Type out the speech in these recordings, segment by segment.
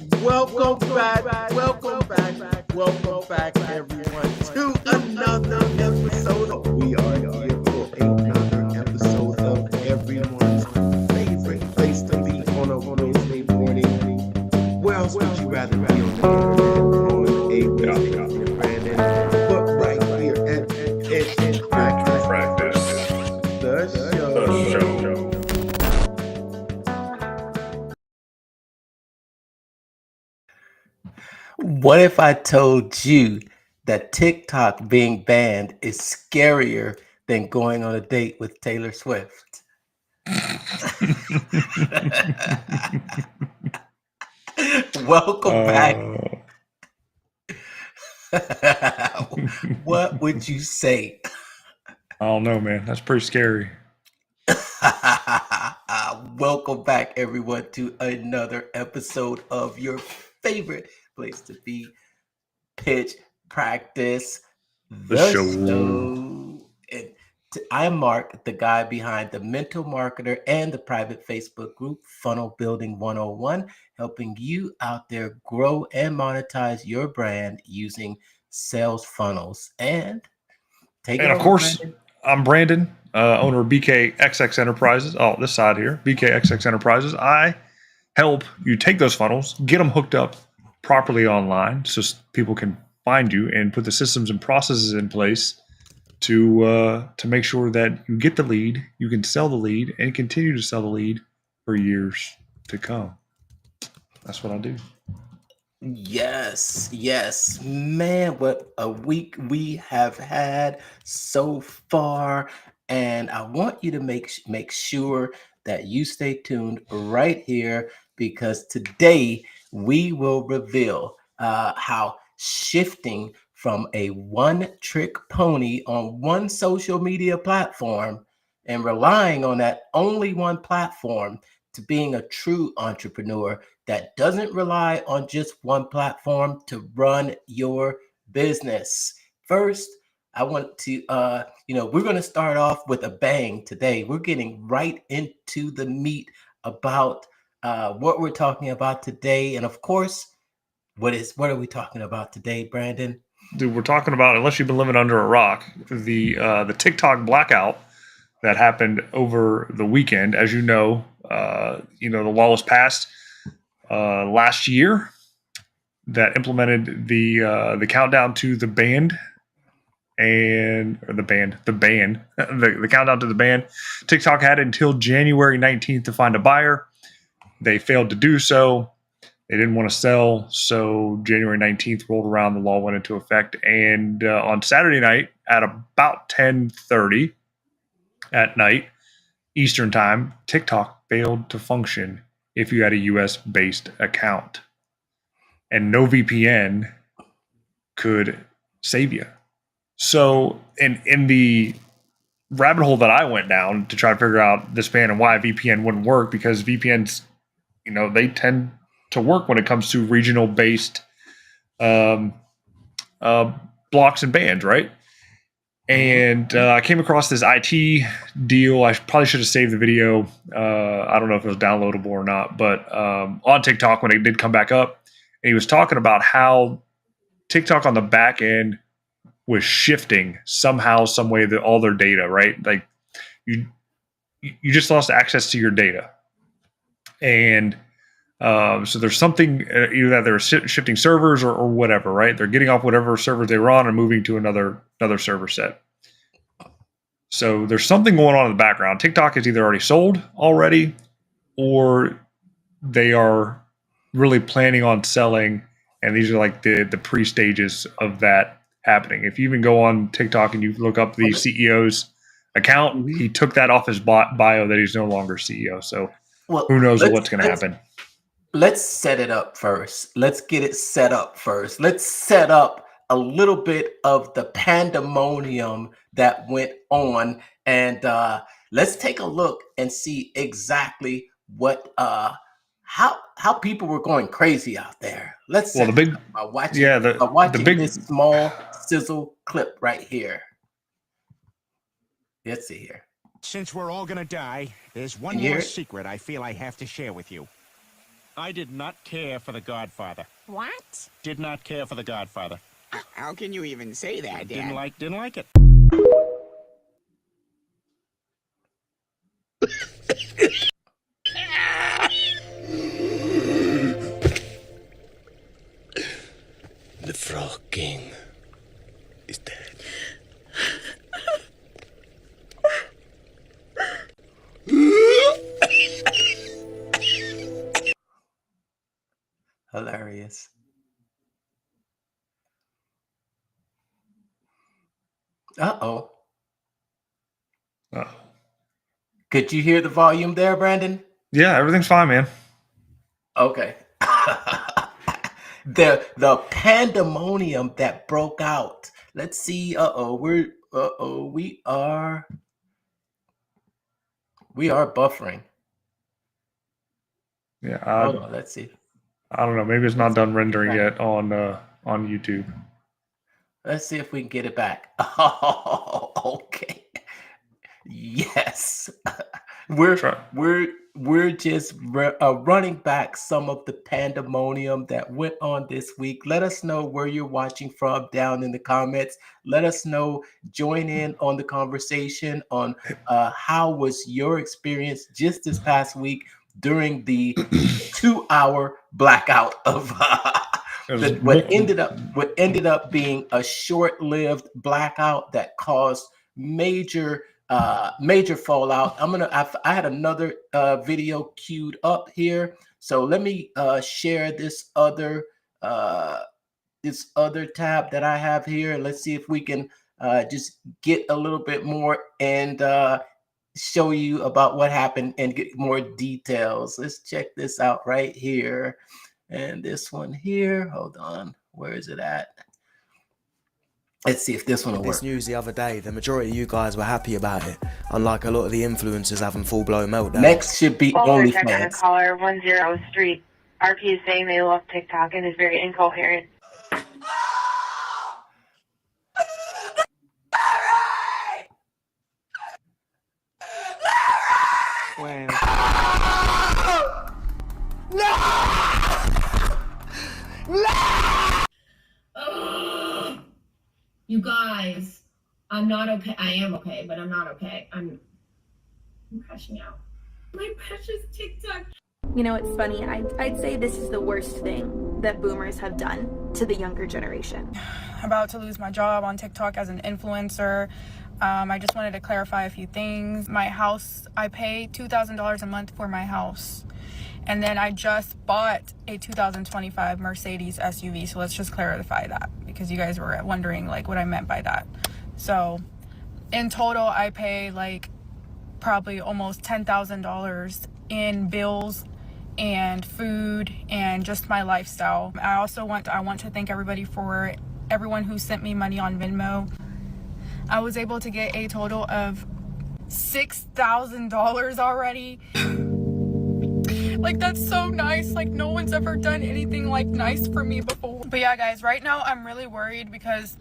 Welcome back, everyone, to another episode. We are here for another episode of everyone's favorite place to be on a Wednesday morning. Where else would you rather be on the internet on a Wednesday morning, Brandon? But right here at Practice, the show. What if I told you that TikTok being banned is scarier than going on a date with Taylor Swift? Welcome back. What would you say? I don't know, man. That's pretty scary. Welcome back, everyone, to another episode of your favorite place to be, Pitch Practice, the show. And I'm Mark, the guy behind the Mental Marketer and the private Facebook group Funnel Building 101, helping you out there grow and monetize your brand using sales funnels. And of course, Brandon. I'm Brandon, owner of BKXX Enterprises. Oh, this side here, BKXX Enterprises. I help you take those funnels, get them hooked up properly online so people can find you and put the systems and processes in place to make sure that you get the lead, you can sell the lead, and continue to sell the lead for years to come. That's what I do. Yes, man, what a week we have had so far, and I want you to make sure that you stay tuned right here, because today we will reveal how shifting from a one-trick pony on one social media platform and relying on that only one platform to being a true entrepreneur that doesn't rely on just one platform to run your business. First, I want to, we're going to start off with a bang today. We're getting right into the meat about what we're talking about today. And of course, what are we talking about today, Brandon? Dude, we're talking about, unless you've been living under a rock, the TikTok blackout that happened over the weekend. As you know, the law was passed last year that implemented the countdown to the ban, the countdown to the ban. TikTok had until January 19th to find a buyer. They failed to do so. They didn't want to sell, so January 19th rolled around, the law went into effect, and on Saturday night at about 10:30 at night Eastern time, TikTok failed to function if you had a US-based account. And no VPN could save you. So in the rabbit hole that I went down to try to figure out this ban and why VPN wouldn't work, because VPNs, they tend to work when it comes to regional-based blocks and bans, right? And I came across this IT deal. I probably should have saved the video. I don't know if it was downloadable or not, but on TikTok when it did come back up, and he was talking about how TikTok on the back end was shifting somehow, some way, all their data, right? Like you just lost access to your data, and so there's something either that they're shifting servers or whatever, right? They're getting off whatever server they were on and moving to another server set. So there's something going on in the background. TikTok is either already sold already, or they are really planning on selling. And these are like the pre-stages of that happening. If you even go on TikTok and you look up the CEO's account, he took that off his bio that he's no longer CEO. So who knows what's going to happen. Let's set it up first. Let's get it set up first. Let's set up a little bit of the pandemonium that went on, and let's take a look and see exactly what how people were going crazy out there. Let's watching this small sizzle clip right here. Let's see here. Since we're all gonna die, there's one more secret I feel I have to share with you. I did not care for The Godfather. What? Did not care for The Godfather. How can you even say that, Dad? Didn't like it. The Frog King is dead. Hilarious. Uh-oh. Oh. Could you hear the volume there, Brandon? Yeah, everything's fine, man. Okay. The pandemonium that broke out. Let's see. We are buffering. Yeah, Hold on, let's see. I don't know. Maybe it's not done rendering yet on YouTube. Let's see if we can get it back. Oh, okay. Yes. We're just running back some of the pandemonium that went on this week. Let us know where you're watching from down in the comments. Let us know. Join in on the conversation on how was your experience just this past week during the 2-hour blackout of what ended up being a short-lived blackout that caused major fallout. I had another video queued up here, so let me share this other tab that I have here. Let's see if we can just get a little bit more and show you about what happened and get more details. Let's check this out right here. And this one here, hold on, where is it at? Let's see if this one will work. This news the other day, the majority of you guys were happy about it, unlike a lot of the influencers having full-blown meltdowns. Next should be OnlyFans. Caller 10 Street. RP is saying they love TikTok and is very incoherent. Well, You guys, I'm not okay. I am okay, but I'm not okay. I'm crashing out. My precious TikTok. You know, it's funny. I'd say this is the worst thing that boomers have done to the younger generation. I'm about to lose my job on TikTok as an influencer. I just wanted to clarify a few things. My house, I pay $2,000 a month for my house. And then I just bought a 2025 Mercedes SUV. So let's just clarify that because you guys were wondering like what I meant by that. So in total, I pay like probably almost $10,000 in bills and food and just my lifestyle. I want to thank everyone who sent me money on Venmo. I was able to get a total of $6,000 already. Like, that's so nice. Like, no one's ever done anything like nice for me before. But yeah, guys, right now I'm really worried because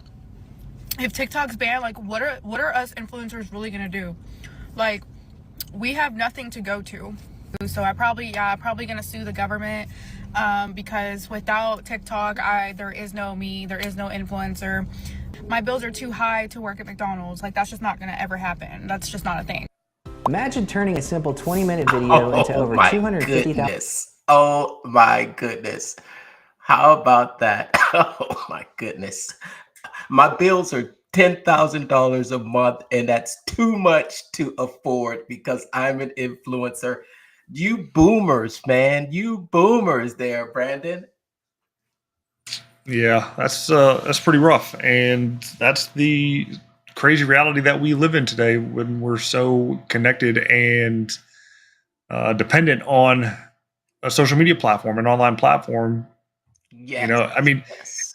if TikTok's banned, like, what are us influencers really gonna do? Like, we have nothing to go to. So I'm probably gonna sue the government because without TikTok, there is no me, there is no influencer. My bills are too high to work at McDonald's. Like, that's just not gonna ever happen. That's just not a thing. Imagine turning a simple 20-minute video into over 250,000. Oh my goodness. How about that? Oh my goodness. My bills are $10,000 a month, and that's too much to afford because I'm an influencer. You boomers, man. You boomers there, Brandon. Yeah, that's pretty rough, and that's the crazy reality that we live in today when we're so connected and dependent on a social media platform, an online platform. Yes. You know, I mean,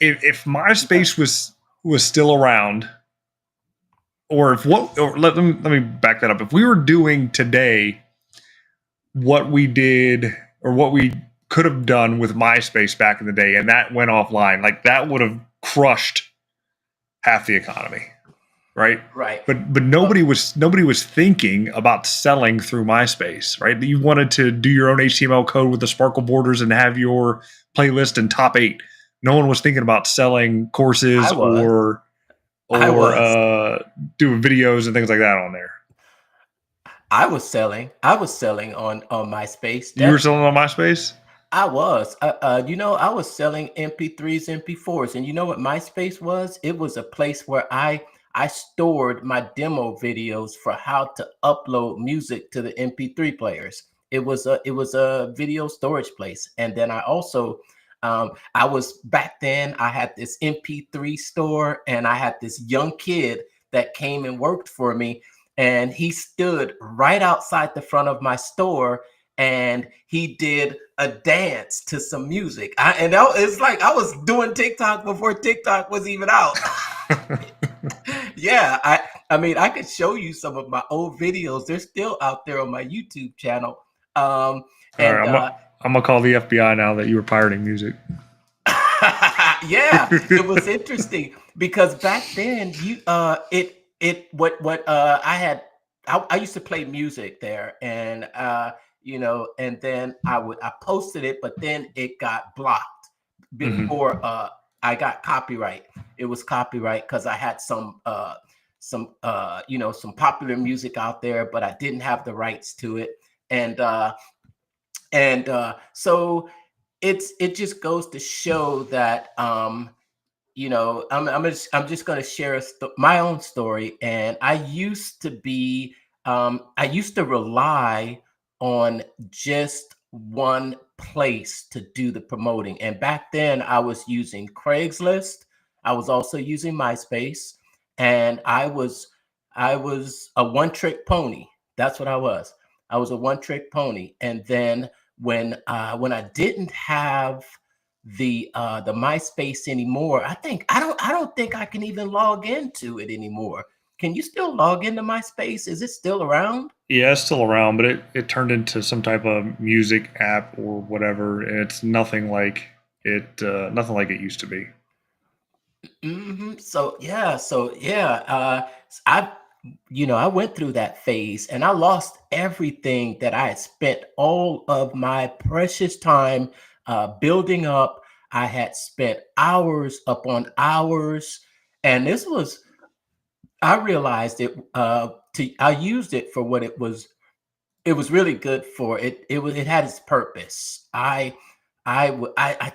if MySpace was still around, or let me back that up. If we were doing today what we did or what we could have done with MySpace back in the day, and that went offline, like that would have crushed half the economy. right? Right. But nobody was thinking about selling through MySpace, right? You wanted to do your own HTML code with the sparkle borders and have your playlist in top 8. No one was thinking about selling courses or doing videos and things like that on there. I was selling on MySpace. You were selling on MySpace? I was. I was selling MP3s, MP4s, and you know what MySpace was? It was a place where I stored my demo videos for how to upload music to the MP3 players. It was a video storage place, and then I also I was back then. I had this MP3 store, and I had this young kid that came and worked for me, and he stood right outside the front of my store, and he did a dance to some music. It's like I was doing TikTok before TikTok was even out. Yeah, I mean, I could show you some of my old videos. They're still out there on my YouTube channel. I'm gonna call the FBI now that you were pirating music. Yeah, it was interesting because back then I used to play music there, and and then I posted it, but then it got blocked before I got copyright. It was copyright because I had some popular music out there, but I didn't have the rights to it, so it just goes to show that I'm just going to share my own story. And I used to rely on just one place to do the promoting. And back then I was using Craigslist. I was also using MySpace, and I was a one-trick pony. That's what I was. I was a one-trick pony. And then when I didn't have the MySpace anymore, I don't think I can even log into it anymore. Can you still log into MySpace? Is it still around? Yeah, it's still around, but it turned into some type of music app or whatever. And it's nothing like it used to be. So yeah, I went through that phase, and I lost everything that I had spent all of my precious time building up. I had spent hours upon hours, and I realized it. I used it for what it was. It was really good for it. It had its purpose. I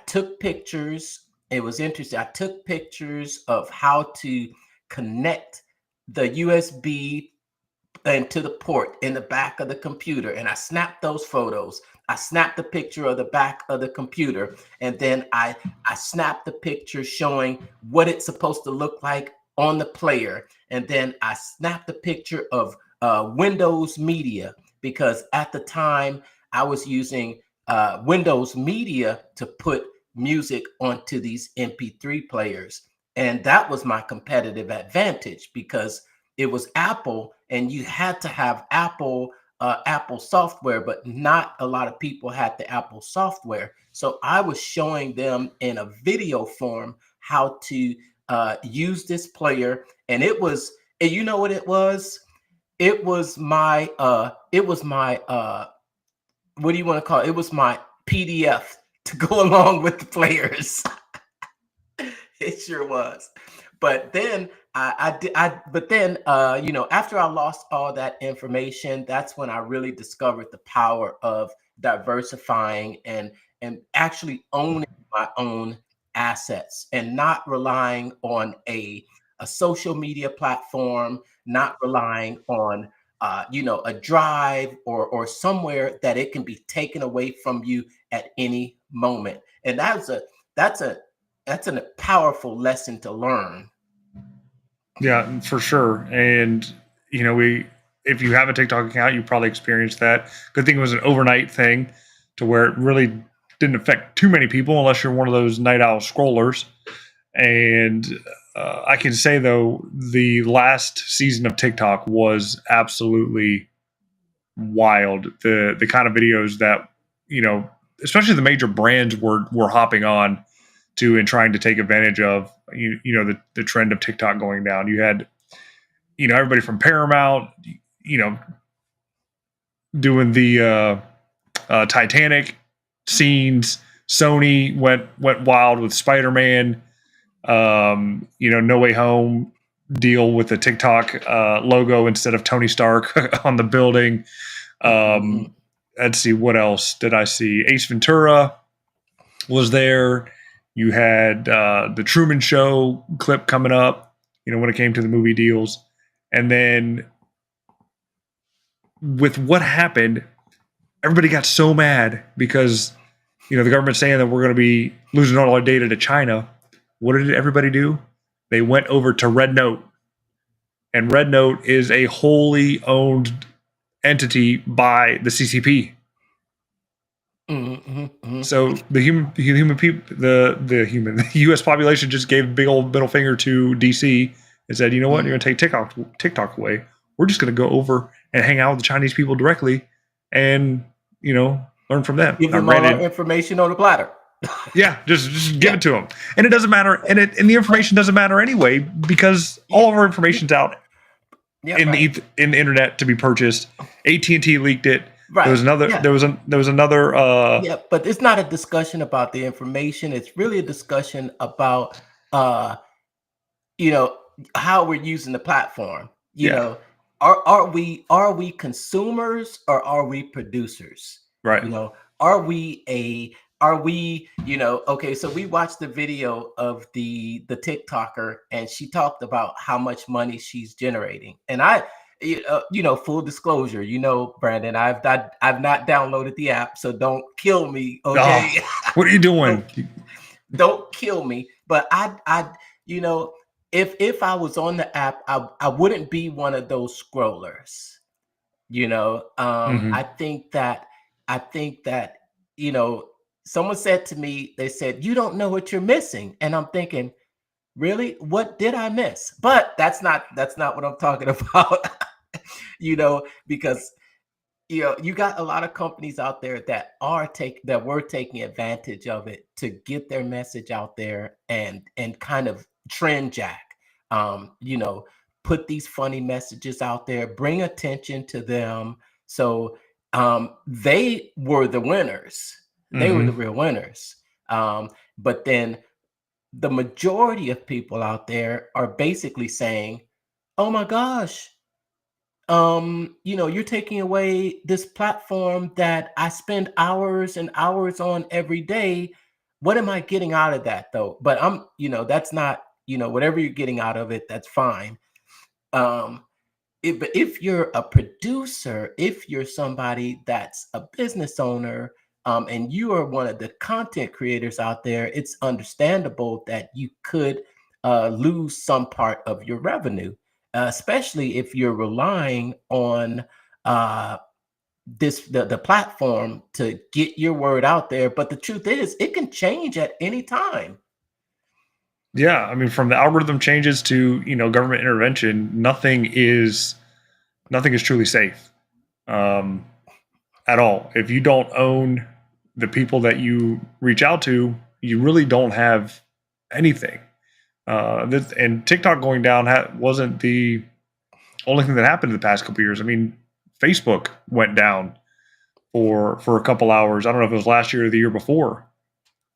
took pictures. It was interesting. I took pictures of how to connect the USB into the port in the back of the computer, and I snapped those photos. I snapped the picture of the back of the computer, and then I snapped the picture showing what it's supposed to look like on the player, and then I snapped the picture of Windows Media, because at the time I was using Windows Media to put music onto these MP3 players. And that was my competitive advantage, because it was Apple, and you had to have Apple software, but not a lot of people had the Apple software. So I was showing them in a video form how to use this player. And you know what it was? It was my what do you want to call it? It was my PDF to go along with the players. It sure was. But then after I lost all that information, that's when I really discovered the power of diversifying and actually owning my own assets, and not relying on a social media platform, not relying on a drive or somewhere that it can be taken away from you at any moment. And that's a powerful lesson to learn. Yeah, for sure. And if you have a TikTok account, you probably experienced that. Good thing it was an overnight thing, to where it really didn't affect too many people, unless you're one of those night owl scrollers. And I can say, though, the last season of TikTok was absolutely wild. The kind of videos that, especially the major brands were hopping on to and trying to take advantage of, the trend of TikTok going down. You had everybody from Paramount, doing the Titanic scenes. Sony went wild with Spider-Man. No Way Home deal with the TikTok logo instead of Tony Stark on the building. Let's see, what else did I see? Ace Ventura was there. You had the Truman Show clip coming up, when it came to the movie deals. And then with what happened, everybody got so mad because, the government's saying that we're going to be losing all our data to China. What did everybody do? They went over to Red Note. And Red Note is a wholly owned entity by the CCP. So the U.S. population just gave a big old middle finger to DC and said, you know what, you're going to take TikTok away. We're just going to go over and hang out with the Chinese people directly and, learn from them. Give them all our information on the platter. Yeah, just give it to them. And it doesn't matter. And the information doesn't matter anyway, because all of our information's out in the internet to be purchased. AT&T leaked it. Right. There was another. Yeah. There was another. Yeah, but it's not a discussion about the information. It's really a discussion about, how we're using the platform. You know, are we consumers or are we producers? Right. Okay, so we watched the video of the TikToker, and she talked about how much money she's generating. And full disclosure, Brandon, I've not downloaded the app, so don't kill me. Okay. Oh, what are you doing? Don't kill me. But if I was on the app, I wouldn't be one of those scrollers. I think that, someone said to me, they said, you don't know what you're missing. And I'm thinking, really, what did I miss? But that's not what I'm talking about. Because you got a lot of companies out there that were taking advantage of it to get their message out there and kind of trend jack, put these funny messages out there, bring attention to them. So they were the winners. They were the real winners. But then the majority of people out there are basically saying, oh my gosh, you're taking away this platform that I spend hours and hours on every day. What am I getting out of that though? But that's not, whatever you're getting out of it, that's fine. If you're a producer, if you're somebody that's a business owner, and you are one of the content creators out there, it's understandable that you could lose some part of your revenue, especially if you're relying on the platform to get your word out there. But the truth is, it can change at any time. Yeah, I mean, from the algorithm changes to government intervention, nothing is truly safe at all. If you don't own the people that you reach out to, you really don't have anything. And TikTok going down wasn't the only thing that happened in the past couple of years. I mean, Facebook went down for a couple hours. I don't know if it was last year or the year before,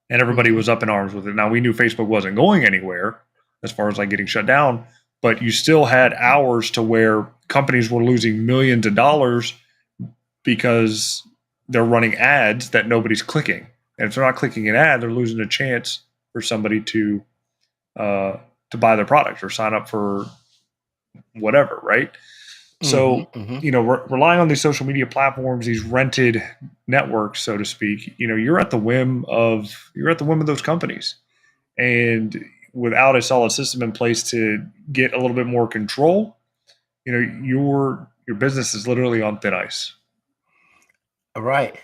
and everybody was up in arms with it. Now, we knew Facebook wasn't going anywhere as far as like getting shut down, but you still had hours to where companies were losing millions of dollars because they're running ads that nobody's clicking. And if they're not clicking an ad, they're losing a chance for somebody to buy their product or sign up for whatever, right? So, relying on these social media platforms, these rented networks, so to speak, you're at the whim of those companies. And without a solid system in place to get a little bit more control, your business is literally on thin ice. Right.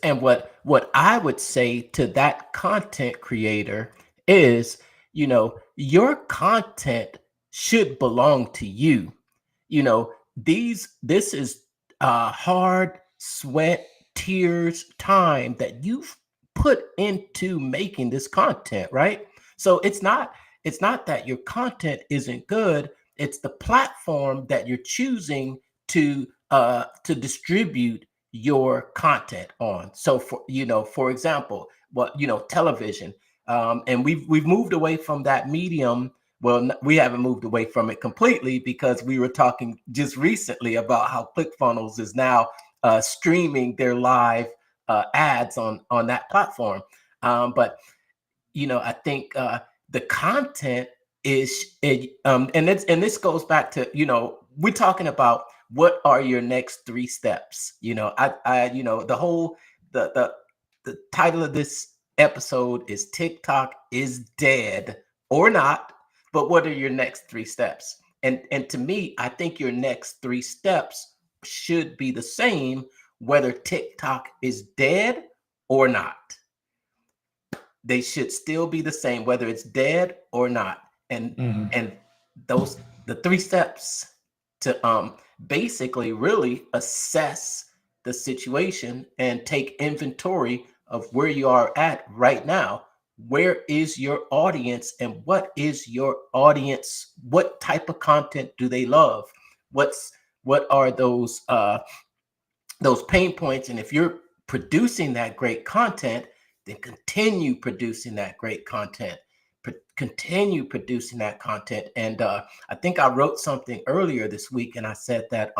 And what I would say to that content creator is, your content should belong to you. This is hard sweat, tears, time that you've put into making this content, right? So it's not that your content isn't good. it's the platform that you're choosing to distribute your content on. So for example, television, and we've moved away from that medium. Well, we haven't moved away from it completely, because we were talking just recently about how ClickFunnels is now streaming their live ads on that platform. But I think the content is, and this goes back to, we're talking about what are your next 3 steps. The title of this episode is TikTok is dead or not, but what are your next 3 steps? And to me, I think your next 3 steps should be the same, whether TikTok is dead or not. They should still be the same, whether it's dead or not. And the 3 steps to basically really assess the situation and take inventory of where you are at right now. Where is your audience, and what is your audience? What type of content do they love? What are those pain points? And if you're producing that great content, then continue producing that great content. Continue producing that content. And I think I wrote something earlier this week, and I said that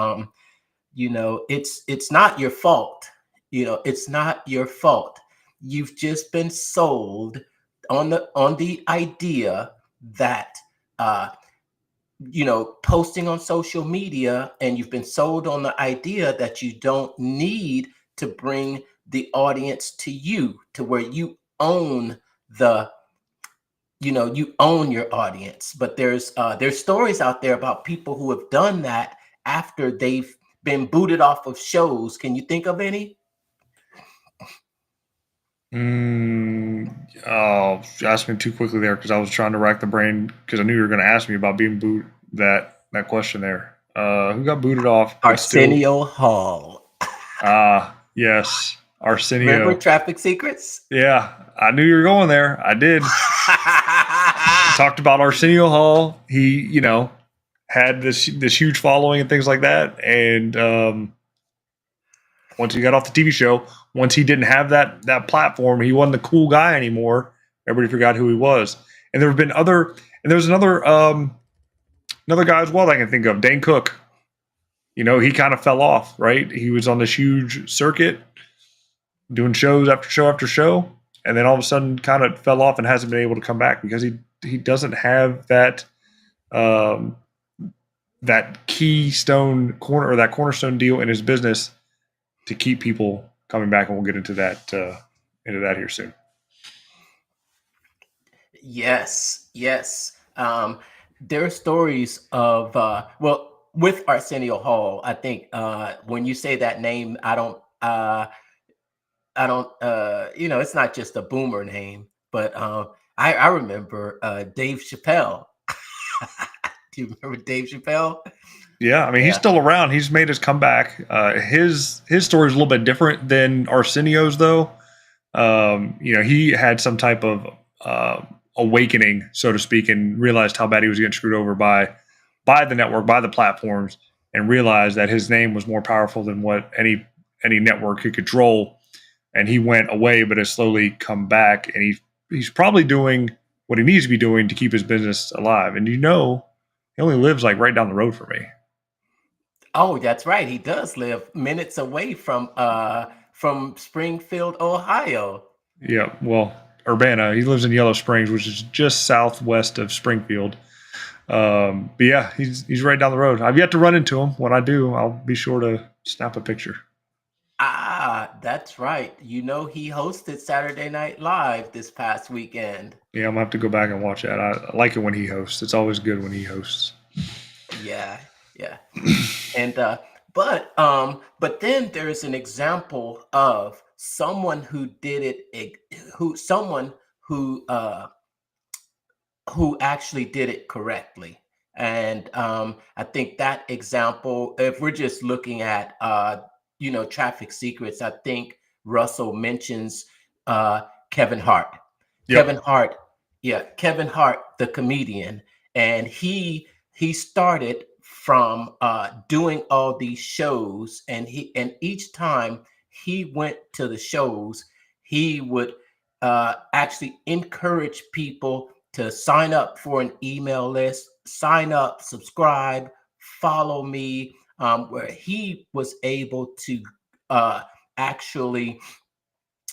it's not your fault. It's not your fault. You've just been sold on the idea that posting on social media, and you've been sold on the idea that you don't need to bring the audience to you, to where you own you own your audience. But there's stories out there about people who have done that after they've been booted off of shows. Can you think of any? Oh, you asked me too quickly there, because I was trying to rack the brain, because I knew you were going to ask me about being booted. That question there. Who got booted off? Arsenio Hall. Yes, Arsenio. Remember Traffic Secrets? Yeah, I knew you were going there. I did. Talked about Arsenio Hall. He, had this huge following and things like that. And once he got off the TV show, once he didn't have that platform, he wasn't the cool guy anymore. Everybody forgot who he was. And there have been there's another guy as well that I can think of, Dane Cook. He kind of fell off, right? He was on this huge circuit doing shows after show after show, and then all of a sudden kind of fell off and hasn't been able to come back, because he doesn't have that keystone corner, or that cornerstone deal in his business to keep people coming back. And we'll get into that here soon. Yes. There are stories of with Arsenio Hall. I think when you say that name, I don't it's not just a boomer name, but I remember Dave Chappelle. Do you remember Dave Chappelle? Yeah, I mean, he's still around. He's made his comeback. His story is a little bit different than Arsenio's, though. He had some type of awakening, so to speak, and realized how bad he was getting screwed over by the network, by the platforms, and realized that his name was more powerful than what any network could control. And he went away, but has slowly come back, and he's probably doing what he needs to be doing to keep his business alive. And he only lives like right down the road from me. Oh, that's right. He does live minutes away from Springfield, Ohio. Yeah, well, Urbana. He lives in Yellow Springs, which is just southwest of Springfield. But yeah, he's right down the road. I've yet to run into him. When I do, I'll be sure to snap a picture. That's right. He hosted Saturday Night Live this past weekend. Yeah, I'm gonna have to go back and watch that. I like it when he hosts. It's always good when he hosts. Yeah. And but then there's an example of someone who did it, who actually did it correctly. And I think that example, if we're just looking at Traffic Secrets, I think Russell mentions Kevin Hart. Yep. Kevin Hart, the comedian, and he he started from doing all these shows, and each time he went to the shows, he would actually encourage people to sign up for an email list, sign up, subscribe, follow me, where he was able to actually,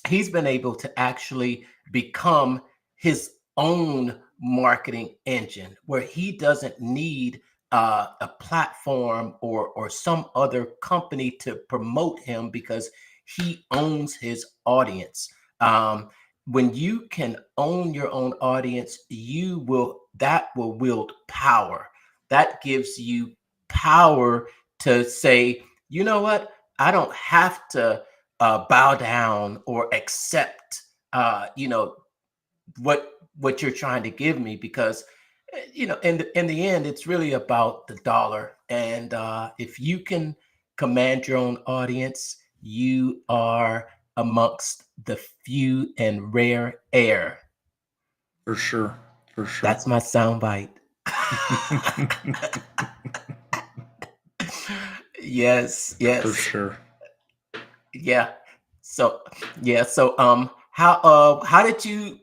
he's been able to actually become his own marketing engine, where he doesn't need a platform or some other company to promote him, because he owns his audience. When you can own your own audience, that will wield power. That gives you power to say, you know what, I don't have to bow down or accept what you're trying to give me, because in the end, it's really about the dollar. And if you can command your own audience, you are amongst the few and rare air. For sure. That's my soundbite. Yes. For sure. Yeah. So how did you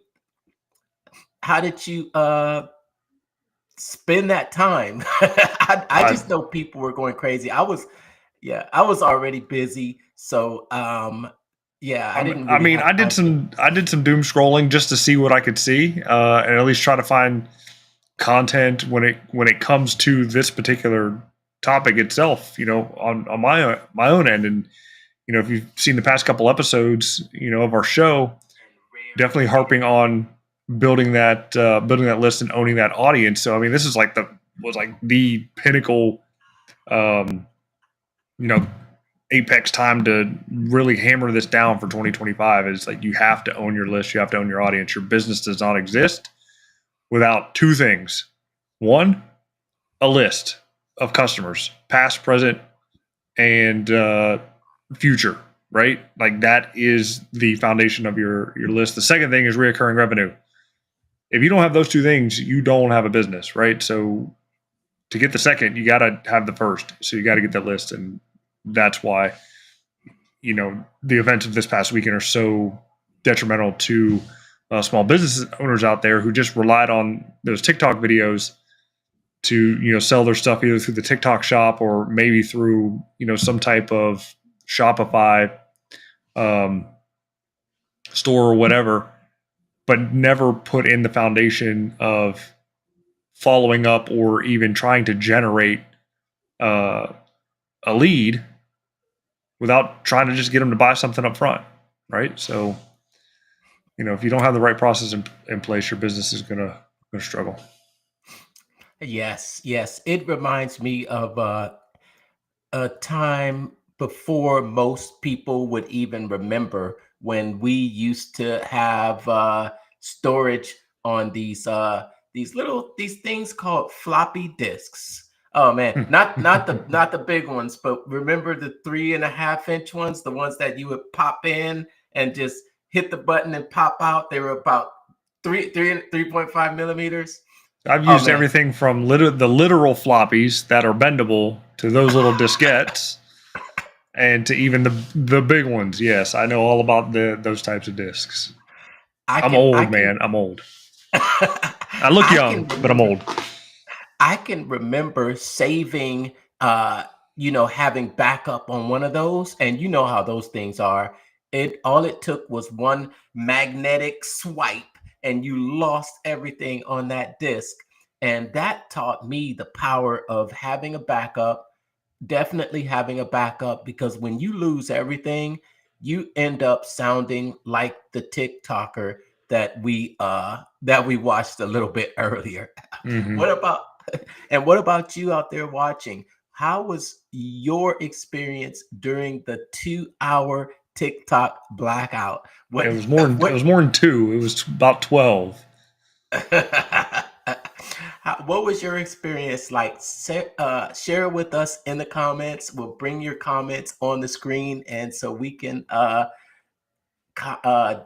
spend that time? I just know people were going crazy. I was already busy. So I didn't really I did some doom scrolling just to see what I could see, and at least try to find content when it comes to this particular topic itself, on my own end. And if you've seen the past couple episodes, of our show, definitely harping on building that list and owning that audience. So I mean, this is the pinnacle, apex time to really hammer this down for 2025. Is like, you have to own your list, you have to own your audience. Your business does not exist without two things. One, a list of customers, past, present, and future, right? Like, that is the foundation of your list. The second thing is reoccurring revenue. If you don't have those two things, you don't have a business, right? So to get the second, you got to have the first. So you got to get that list. And that's why, the events of this past weekend are so detrimental to small business owners out there who just relied on those TikTok videos to, sell their stuff either through the TikTok shop or maybe through, some type of Shopify store or whatever, but never put in the foundation of following up or even trying to generate a lead without trying to just get them to buy something up front, right? So, if you don't have the right process in place, your business is gonna struggle. Yes. It reminds me of a time before most people would even remember, when we used to have storage on these things called floppy disks. Oh man, not the big ones, but remember the 3.5-inch ones, the ones that you would pop in and just hit the button and pop out. They were about 3.5 millimeters. I've used everything from the literal floppies that are bendable to those little diskettes, and to even the big ones. Yes, I know all about those types of discs. I'm old, man. I'm old. I look young, but I'm old. I can remember saving, having backup on one of those, and you know how those things are. All it took was one magnetic swipe, and you lost everything on that disk. And that taught me the power of having a backup, definitely having a backup, because when you lose everything, you end up sounding like the TikToker that we watched a little bit earlier. Mm-hmm. What about you out there watching? How was your experience during the 2-hour TikTok blackout? It was more than 2. It was about 12. What was your experience like? Share with us in the comments. We'll bring your comments on the screen, and so we can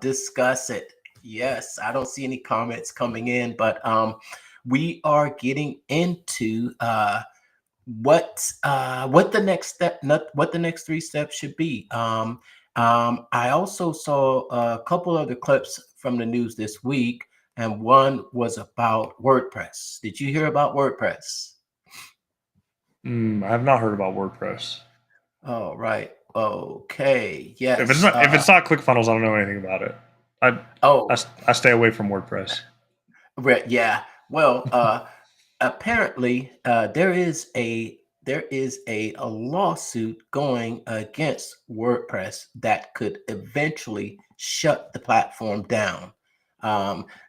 discuss it. Yes, I don't see any comments coming in, but we are getting into what the next step, what the next 3 steps should be. I also saw a couple other clips from the news this week, and one was about WordPress. Did you hear about WordPress? I have not heard about WordPress. All right. Okay. Yes. If it's not ClickFunnels, I don't know anything about it. I stay away from WordPress. Right. Yeah. Well, apparently, there is a lawsuit going against WordPress that could eventually shut the platform down.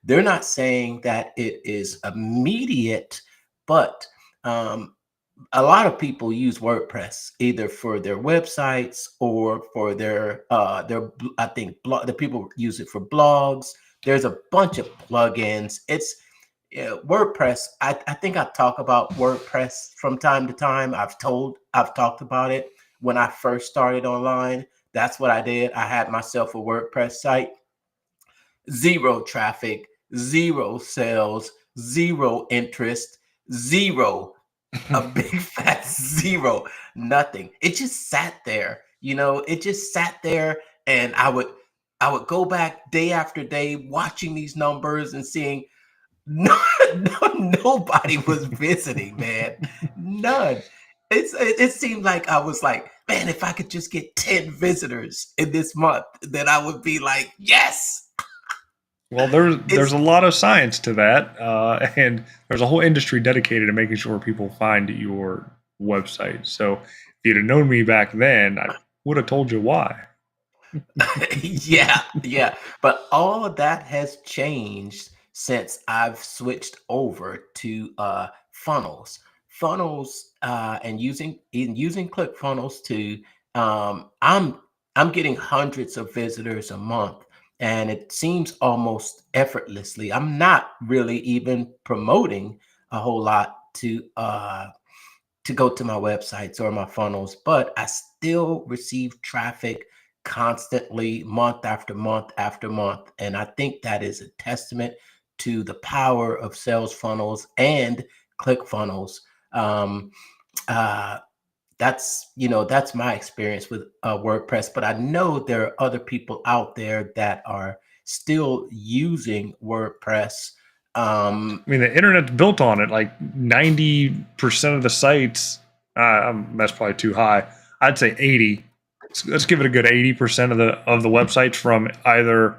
They're not saying that it is immediate, but a lot of people use WordPress either for their websites or for their I think the people use it for blogs. There's a bunch of plugins. It's WordPress. I think I talk about WordPress from time to time. I've talked about it when I first started online. That's what I did. I had myself a WordPress site. 0 traffic, 0 sales, 0 interest, 0, a big fat 0, nothing. It just sat there, it just sat there, and I would go back day after day watching these numbers and seeing nobody was visiting, man. None. It seemed like I was like, man, if I could just get 10 visitors in this month, then I would be like, yes. Well, there's a lot of science to that, and there's a whole industry dedicated to making sure people find your website. So if you'd have known me back then, I would have told you why. Yeah. But all of that has changed since I've switched over to funnels. And using ClickFunnels to I'm getting hundreds of visitors a month, and it seems almost effortlessly. I'm not really even promoting a whole lot to go to my websites or my funnels, but I still receive traffic constantly, month after month after month. And I think that is a testament to the power of sales funnels and ClickFunnels. That's my experience with WordPress, but I know there are other people out there that are still using WordPress. I mean, the internet's built on it. Like 90% of the sites, that's probably too high. I'd say 80. Let's give it a good 80% of the websites, from either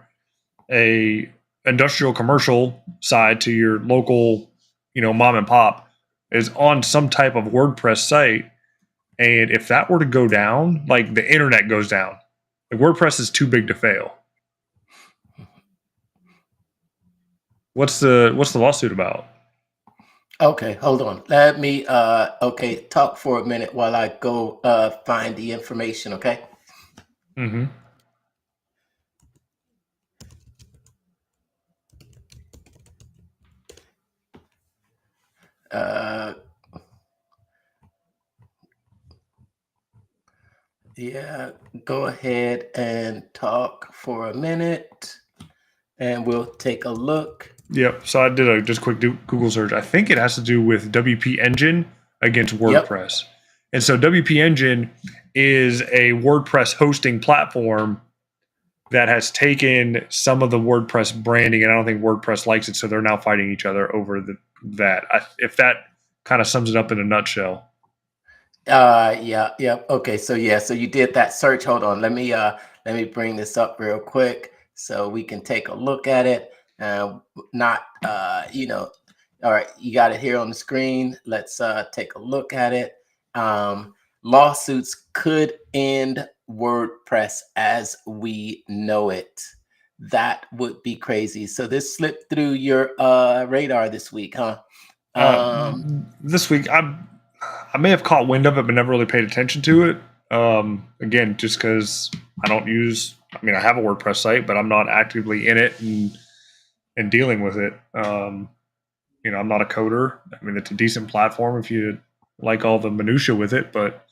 a industrial commercial side to your local, mom and pop, is on some type of WordPress site. And if that were to go down, like the internet goes down, like WordPress is too big to fail. What's the lawsuit about? Okay, hold on. Let me talk for a minute while I go find the information, okay? Mm-hmm. Yeah, go ahead and talk for a minute and we'll take a look. Yep. So I did a just quick Google search. I think it has to do with WP Engine against WordPress. Yep. And so WP Engine is a WordPress hosting platform that has taken some of the WordPress branding, and I don't think WordPress likes it, so they're now fighting each other over that. If that kind of sums it up in a nutshell. Yeah. Okay, so you did that search. Hold on. Let me bring this up real quick so we can take a look at it. All right, you got it here on the screen. Let's take a look at it. Lawsuits could end WordPress as we know it. That would be crazy. So this slipped through your radar this week, huh? This week, I may have caught wind of it, but never really paid attention to it. Again, just because I have a WordPress site, but I'm not actively in it and dealing with it. I'm not a coder. I mean, it's a decent platform if you like all the minutia with it, but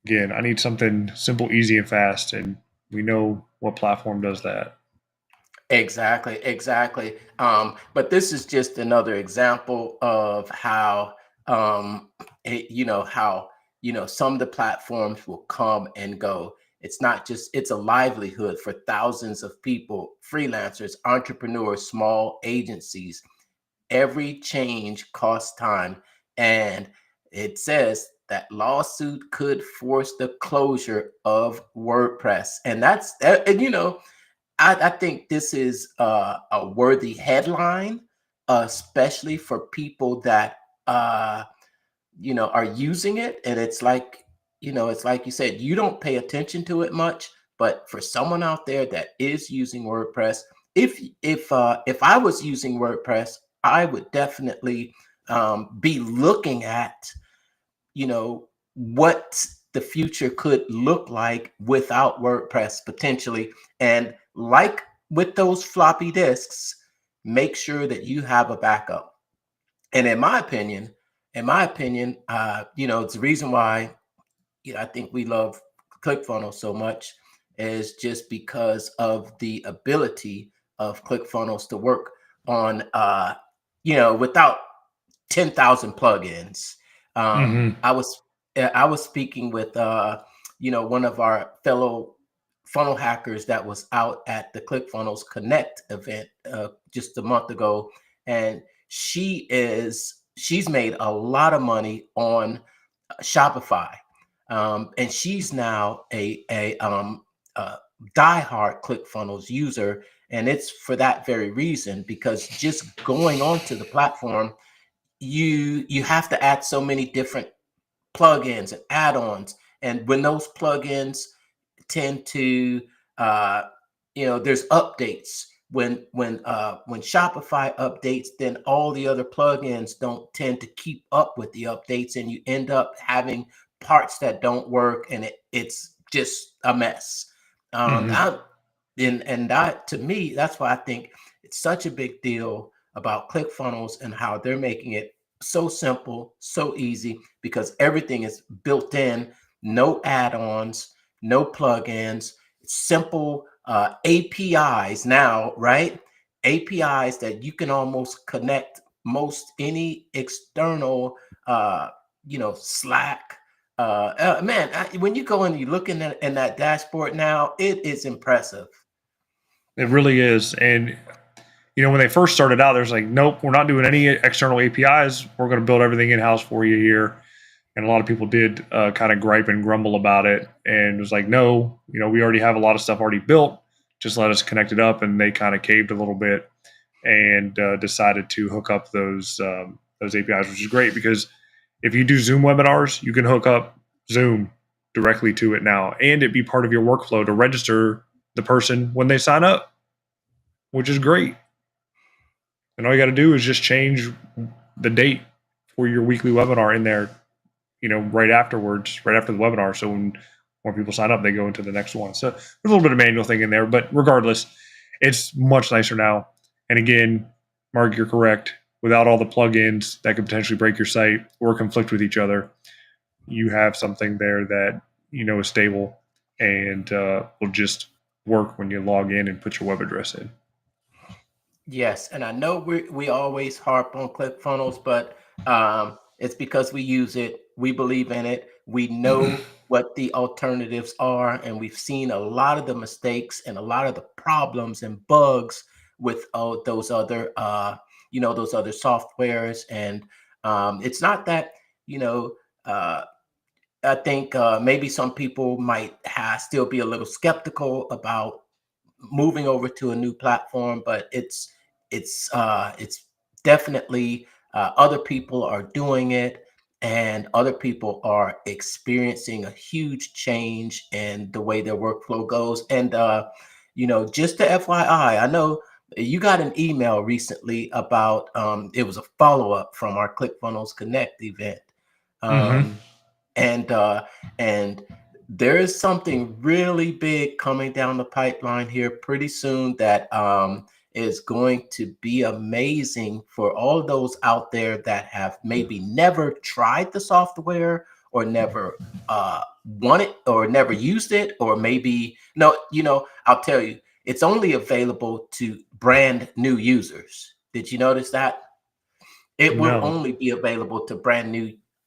again, I need something simple, easy, and fast, and we know what platform does that. Exactly. But this is just another example of how, how, some of the platforms will come and go. It's not just, it's a livelihood for thousands of people, freelancers, entrepreneurs, small agencies. Every change costs time. And it says that lawsuit could force the closure of WordPress. And I think this is a worthy headline, especially for people that are using it. And it's like you said, you don't pay attention to it much, but for someone out there that is using WordPress, if I was using WordPress, I would definitely be looking at what the future could look like without WordPress potentially. And like with those floppy disks, make sure that you have a backup. And in my opinion, it's the reason why I think we love ClickFunnels so much is just because of the ability of ClickFunnels to work on, without 10,000 plugins. Mhm. I was speaking with one of our fellow funnel hackers that was out at the ClickFunnels Connect event just a month ago, and she's made a lot of money on Shopify, and she's now a diehard ClickFunnels user, and it's for that very reason, because just going onto the platform, you have to add so many different plugins and add-ons, and when those plugins tend to there's updates when Shopify updates, then all the other plugins don't tend to keep up with the updates, and you end up having parts that don't work, and it's just a mess. Mhm. And that, to me, that's why I think it's such a big deal about ClickFunnels and how they're making it so simple, so easy, because everything is built in, no add-ons, no plugins, simple APIs now, right? APIs that you can almost connect most any external, Slack. Man, when you go and you look in that dashboard now, it is impressive. It really is. And when they first started out, there's like, nope, we're not doing any external APIs. We're going to build everything in house for you here. And a lot of people did kind of gripe and grumble about it, and it was like, no, we already have a lot of stuff already built. Just let us connect it up. And they kind of caved a little bit and decided to hook up those APIs, which is great, because if you do Zoom webinars, you can hook up Zoom directly to it now, and it be part of your workflow to register the person when they sign up, which is great. And all you got to do is just change the date for your weekly webinar in there, right afterwards, right after the webinar. So when more people sign up, they go into the next one. So there's a little bit of manual thing in there, but regardless, it's much nicer now. And again, Mark, you're correct. Without all the plugins that could potentially break your site or conflict with each other, you have something there that is stable and will just work when you log in and put your web address in. Yes, and I know we always harp on ClickFunnels, but it's because we use it, we believe in it, we know what the alternatives are, and we've seen a lot of the mistakes and a lot of the problems and bugs with those other softwares. And it's not that I think maybe some people might still be a little skeptical about moving over to a new platform, but it's definitely other people are doing it, and other people are experiencing a huge change in the way their workflow goes. And just to FYI, I know you got an email recently about it was a follow-up from our ClickFunnels Connect event. Mm-hmm. And there is something really big coming down the pipeline here pretty soon that is going to be amazing for all those out there that have maybe never tried the software, or never want it, or never used it, or maybe no. I'll tell you, it's only available to brand new users. Did you notice that? It will No. only be available to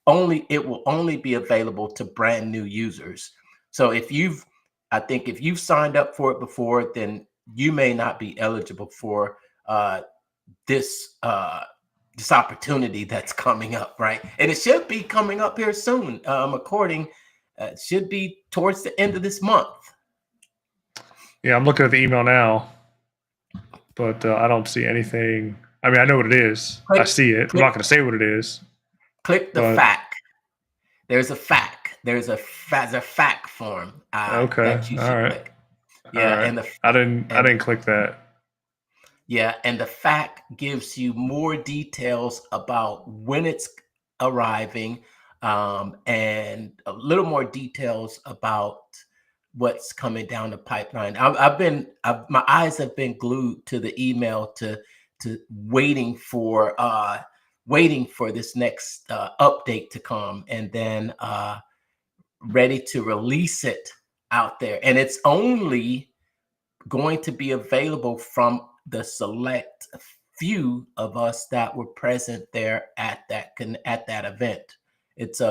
it will only be available to brand new users. So I think if you've signed up for it before, then you may not be eligible for this this opportunity that's coming up, right? And it should be coming up here soon. It should be towards the end of this month. Yeah, I'm looking at the email now, but I don't see anything. I mean, I know what it is. I see it. I'm not going to say what it is. Click the FAQ. There's a FAQ. There's a FAQ form. Okay. That you should click. Yeah, right. and I didn't click that. Yeah, and the FAQ gives you more details about when it's arriving, and a little more details about what's coming down the pipeline. My eyes have been glued to the email to waiting for this next update to come, and then ready to release it out there. And it's only going to be available from the select few of us that were present there at that event. It's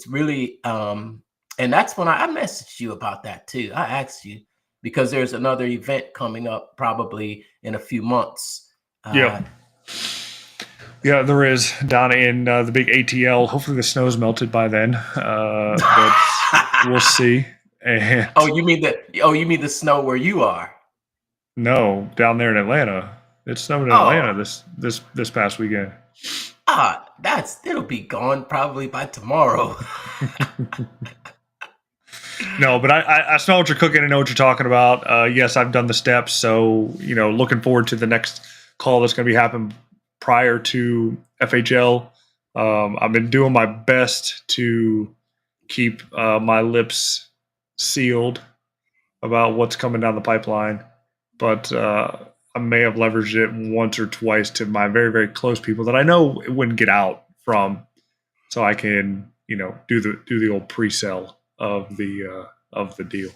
really and that's when I messaged you about that too. I asked you because there's another event coming up probably in a few months. Yeah, there is down in the big ATL. Hopefully the snow's melted by then, but we'll see. And you mean the snow where you are? No, down there in Atlanta. It snowed in Atlanta this past weekend. It'll be gone probably by tomorrow. No, but I smell what you're cooking and know what you're talking about. Yes, I've done the steps, so looking forward to the next call that's going to be happening prior to FHL. I've been doing my best to keep my lips sealed about what's coming down the pipeline. But I may have leveraged it once or twice to my very, very close people that I know it wouldn't get out from, so I can, do the old pre-sell of the deal.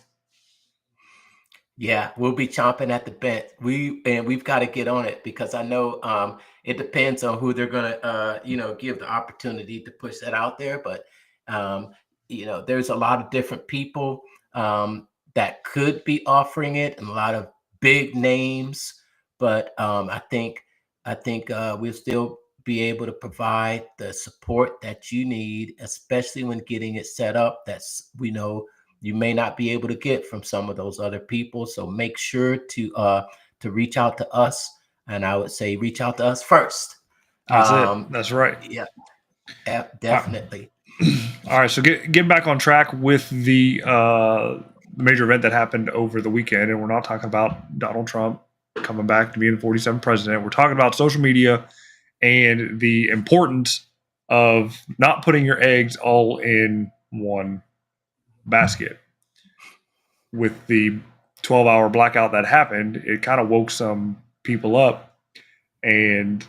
Yeah, we'll be chomping at the bit. We've got to get on it because I know it depends on who they're gonna give the opportunity to push that out there. But there's a lot of different people that could be offering it, and a lot of big names, but I think we'll still be able to provide the support that you need, especially when getting it set up. We know you may not be able to get from some of those other people. So make sure to reach out to us, and I would say reach out to us first. That's it. That's right. Yeah, definitely. All right, so get back on track with the major event that happened over the weekend, and we're not talking about Donald Trump coming back to being the 47th president. We're talking about social media and the importance of not putting your eggs all in one basket. With the 12-hour blackout that happened, it kind of woke some people up and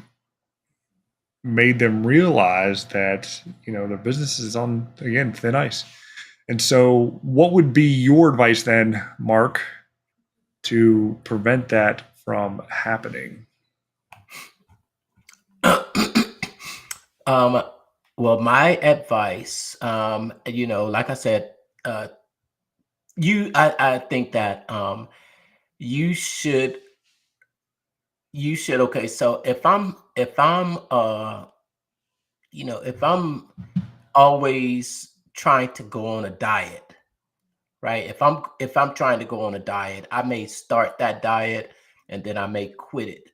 made them realize that their business is on, again, thin ice. And so what would be your advice then, Mark, to prevent that from happening? Well, my advice, like I said, I think that you should okay. So if I'm always trying to go on a diet, right? If I'm trying to go on a diet, I may start that diet and then I may quit it.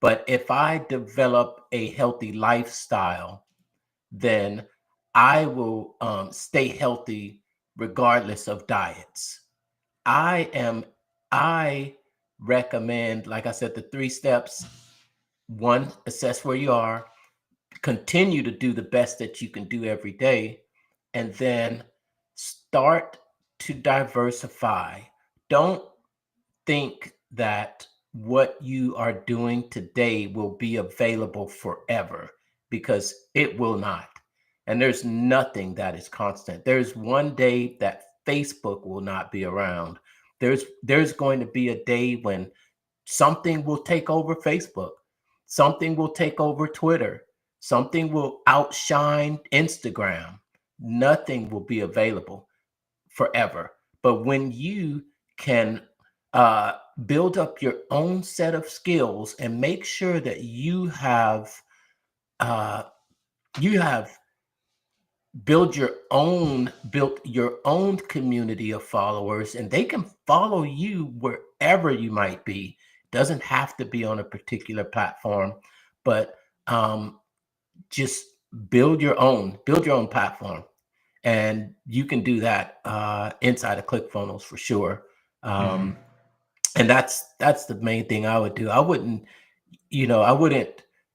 But if I develop a healthy lifestyle, then I will stay healthy regardless of diets. I recommend, like I said, the 3 steps. 1, assess where you are, continue to do the best that you can do every day, and then start to diversify. Don't think that what you are doing today will be available forever, because it will not. And there's nothing that is constant. There's one day that Facebook will not be around. there's going to be a day when something will take over Facebook, something will take over Twitter, something will outshine Instagram. Nothing will be available forever. But when you can build up your own set of skills and make sure that you have built your own community of followers, and they can follow you wherever you might be. Doesn't have to be on a particular platform, but just build your own platform, and you can do that inside of ClickFunnels for sure. And that's the main thing I would do. I wouldn't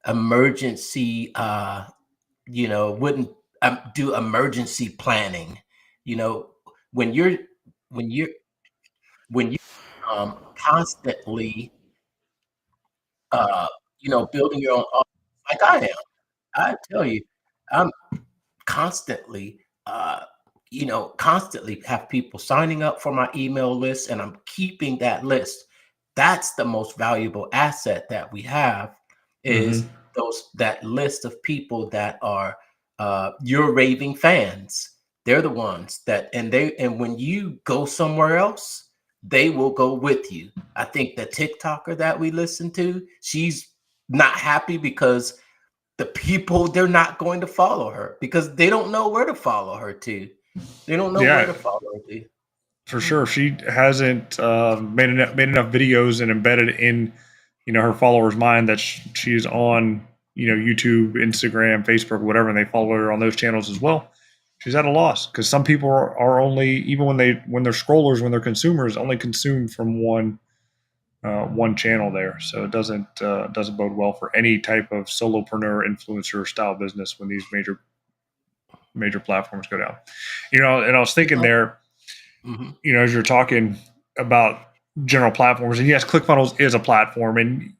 emergency wouldn't do emergency planning. When you're when you're when you constantly building your own office, like I am. I tell you, I'm constantly constantly have people signing up for my email list, and I'm keeping that list. That's the most valuable asset that we have, is that list of people that are your raving fans. They're the ones that, and when you go somewhere else, they will go with you. I think the TikToker that we listen to, she's not happy because the people, they're not going to follow her because they don't know where to follow her to. They don't know where to follow her to. For sure. She hasn't made enough videos and embedded in, her followers' mind that she's on, YouTube, Instagram, Facebook, whatever, and they follow her on those channels as well. She's at a loss because some people are only, even when they're scrollers, when they're consumers, only consume from one channel there. So it doesn't bode well for any type of solopreneur influencer style business when these major platforms go down. And I was thinking there, as you're talking about general platforms, and yes, ClickFunnels is a platform, and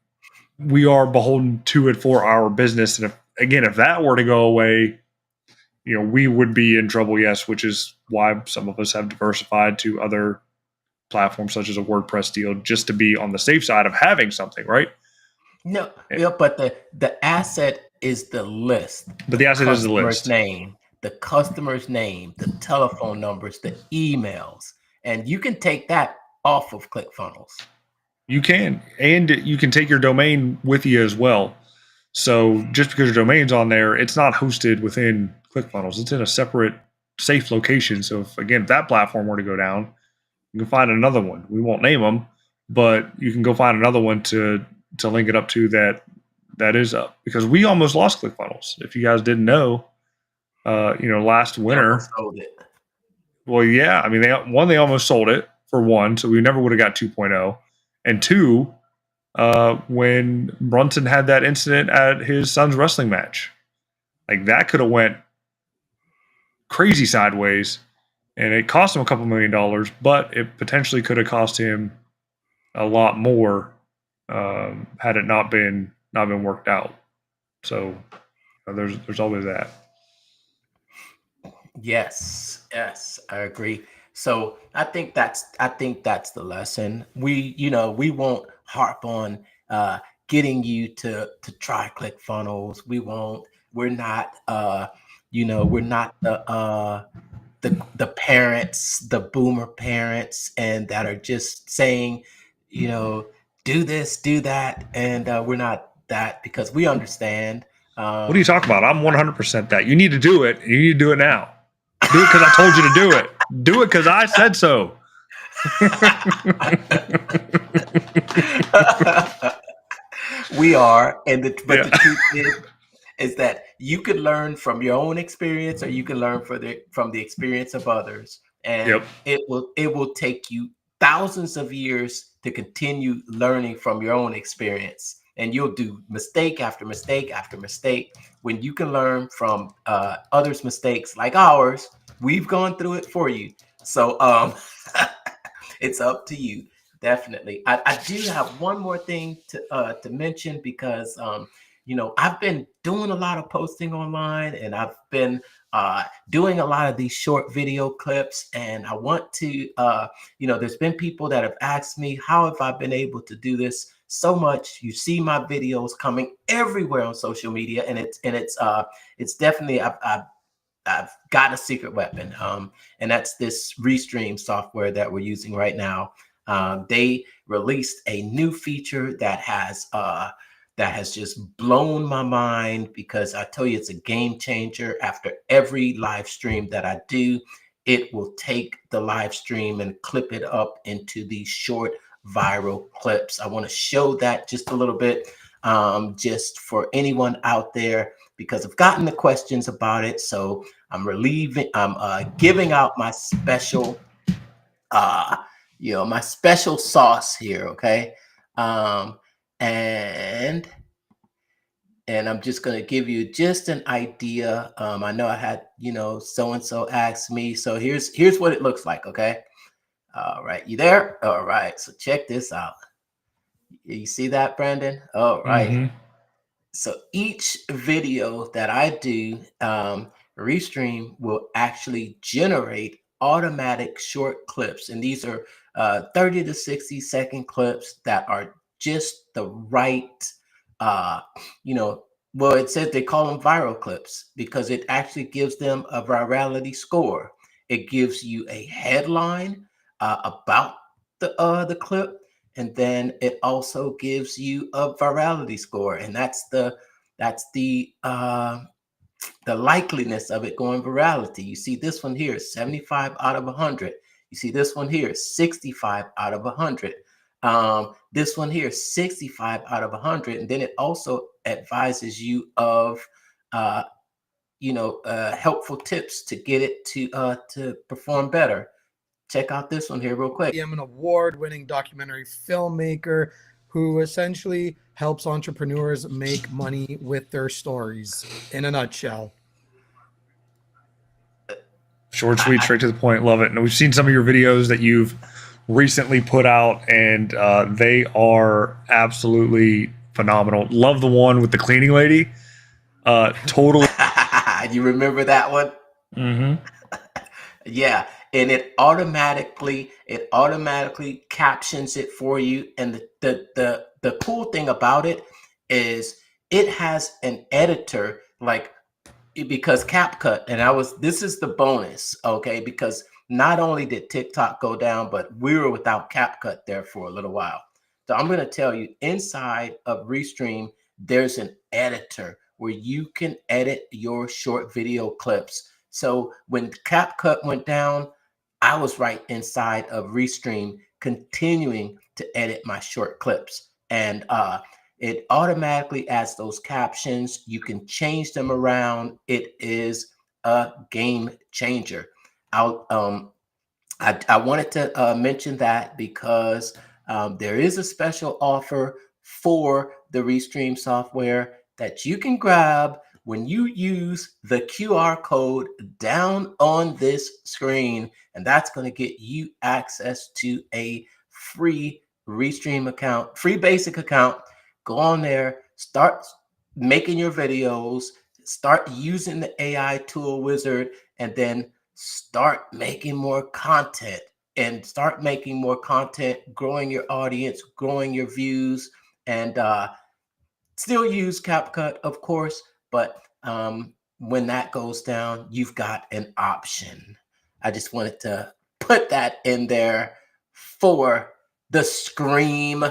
we are beholden to it for our business. And if that were to go away, we would be in trouble. Yes, which is why some of us have diversified to other platforms such as a WordPress deal, just to be on the safe side of having something, right? No, but the asset is the list. But the asset is the list. The customer's name, the telephone numbers, the emails, and you can take that off of ClickFunnels. You can, and you can take your domain with you as well. So just because your domain's on there, it's not hosted within ClickFunnels. It's in a separate, safe location. So if that platform were to go down, you can find another one. We won't name them, but you can go find another one to link it up to that is up. Because we almost lost ClickFunnels. If you guys didn't know, last winter. Sold it. Well, yeah. I mean, they almost sold it for one, so we never would have got 2.0. And two, when Brunson had that incident at his son's wrestling match, like that could have went crazy sideways, and it cost him a couple $1 million, but it potentially could have cost him a lot more had it not been worked out. So there's always that. Yes, I agree. So I think that's the lesson. We won't harp on getting you to try ClickFunnels. We won't. We're not we're not the parents, the boomer parents, and that are just saying, do this, do that, and we're not that, because we understand. What are you talking about? I'm 100% that. You need to do it. You need to do it now. Do it because I told you to do it. Do it because I said so. We are, the truth is that you can learn from your own experience, or you can learn from the experience of others, and it will take you thousands of years to continue learning from your own experience. And you'll do mistake after mistake after mistake. When you can learn from others' mistakes like ours, we've gone through it for you. So it's up to you. Definitely. I do have one more thing to mention, because I've been doing a lot of posting online, and I've been doing a lot of these short video clips. And I want to, there's been people that have asked me, how have I been able to do this so much? You see my videos coming everywhere on social media, and it's definitely I've got a secret weapon, and that's this Restream software that we're using right now. They released a new feature that has just blown my mind, because I tell you, it's a game changer. After every live stream that I do, it will take the live stream and clip it up into these short viral clips. I want to show that just a little bit, just for anyone out there, because I've gotten the questions about it. So I'm giving out my special, my special sauce here. Okay. And I'm just going to give you just an idea. I know I had, so-and-so asked me. So here's what it looks like. Okay. All right. You there? All right. So check this out. You see that, Brandon? All right. Mm-hmm. So each video that I do, Restream will actually generate automatic short clips. And these are 30 to 60-second clips that are just the right, well, it says they call them viral clips because it actually gives them a virality score. It gives you a headline about the clip, and then it also gives you a virality score, and that's the likeliness of it going virality. You see this one here, 75 out of 100. You see this one here, 65 out of 100. This one here, 65 out of 100. And then it also advises you of helpful tips to get it to perform better. Check out this one here real quick. I'm an award-winning documentary filmmaker who essentially helps entrepreneurs make money with their stories, in a nutshell. Short, sweet, straight to the point. Love it. And we've seen some of your videos that you've recently put out, and they are absolutely phenomenal. Love the one with the cleaning lady. Totally. You remember that one? Mm-hmm. Yeah. And it automatically captions it for you. And the cool thing about it is it has an editor, because CapCut, and this is the bonus, okay? Because not only did TikTok go down, but we were without CapCut there for a little while. So I'm going to tell you, inside of Restream, there's an editor where you can edit your short video clips. So when CapCut went down, I was right inside of Restream continuing to edit my short clips. And it automatically adds those captions. You can change them around. It is a game changer. I wanted to mention that because there is a special offer for the Restream software that you can grab when you use the QR code down on this screen, and that's going to get you access to a free Restream account, free basic account. Go on there, start making your videos, start using the AI tool wizard, and then start making more content growing your audience, growing your views, and still use CapCut, of course, but when that goes down, you've got an option. I just wanted to put that in there for the stream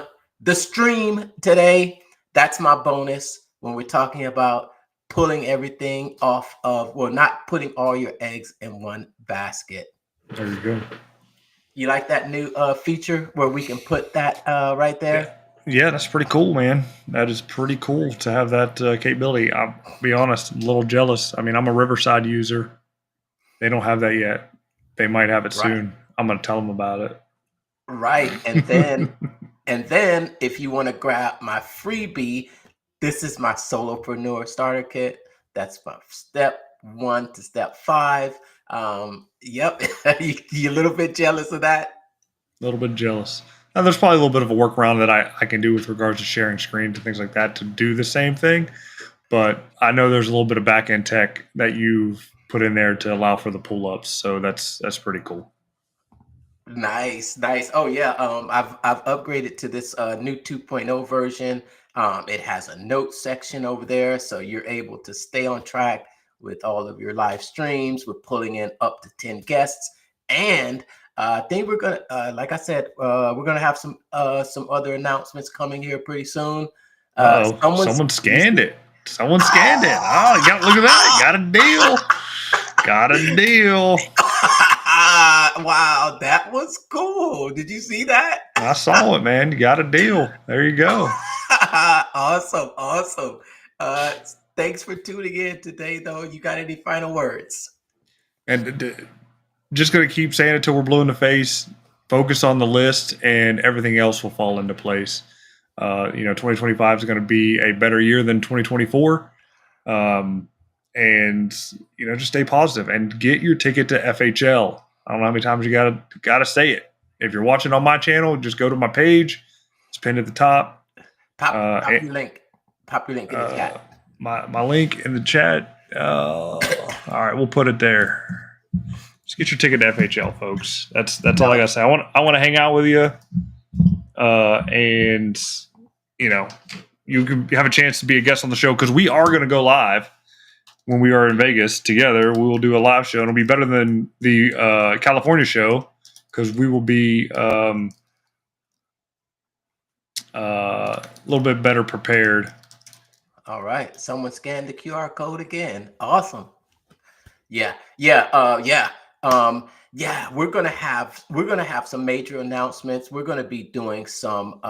today. That's my bonus when we're talking about pulling everything off of, well, not putting all your eggs in one basket. There you go. You like that new feature where we can put that right there? Yeah, that's pretty cool, man. That is pretty cool to have that capability. I'll be honest, I'm a little jealous. I mean, I'm a Riverside user. They don't have that yet. They might have it soon. I'm going to tell them about it. Right. And then if you want to grab my freebie, this is my solopreneur starter kit. That's from step 1 to step 5. Yep. You a little bit jealous of that? A little bit jealous. Now, there's probably a little bit of a workaround that I can do with regards to sharing screens and things like that to do the same thing. But I know there's a little bit of back end tech that you've put in there to allow for the pull ups. So that's pretty cool. Nice. Oh yeah. I've upgraded to this new 2.0 version. It has a note section over there, so you're able to stay on track with all of your live streams. We're pulling in up to 10 guests, and I think we're gonna, like I said, we're gonna have some other announcements coming here pretty soon. Someone scanned it. Someone scanned it. Oh, you got look at that. Got a deal. Got a deal. Wow, that was cool. Did you see that? I saw it, man. You got a deal. There you go. Awesome. Thanks for tuning in today, though. You got any final words? And just going to keep saying it till we're blue in the face. Focus on the list, and everything else will fall into place. 2025 is going to be a better year than 2024. And just stay positive and get your ticket to FHL. I don't know how many times you gotta say it. If you're watching on my channel, just go to my page. It's pinned at the top. Pop your link. Pop your link in the chat. My link in the chat. All right, we'll put it there. Just get your ticket to FHL, folks. That's all I gotta say. I want to hang out with you, and you can have a chance to be a guest on the show because we are going to go live. When we are in Vegas together, we will do a live show. And it'll be better than the California show because we will be a little bit better prepared. All right. Someone scanned the QR code again. Awesome. Yeah. We're gonna have some major announcements. We're gonna be doing some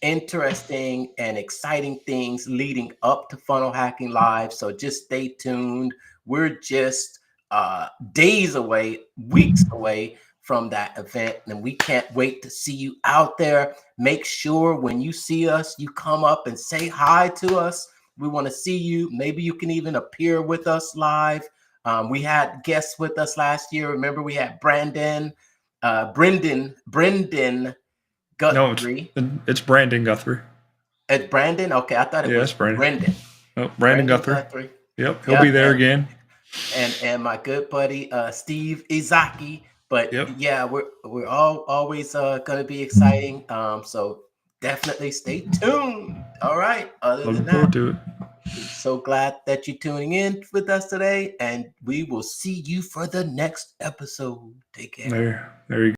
interesting and exciting things leading up to Funnel Hacking Live. So just stay tuned. We're just days away, weeks away from that event, and we can't wait to see you out there. Make sure when you see us, you come up and say hi to us. We want to see you. Maybe you can even appear with us live. We had guests with us last year. Remember, we had Brendan Guthrie. No, it's Brandon Guthrie. It's Brandon? Okay, I thought it was Brendan. Oh, Brandon Guthrie. Yep, he'll be there again. And my good buddy Steve Izaki. But yeah, we're always gonna be exciting. So definitely stay tuned. All right. Looking forward to it. So glad that you're tuning in with us today, and we will see you for the next episode. Take care. There you go.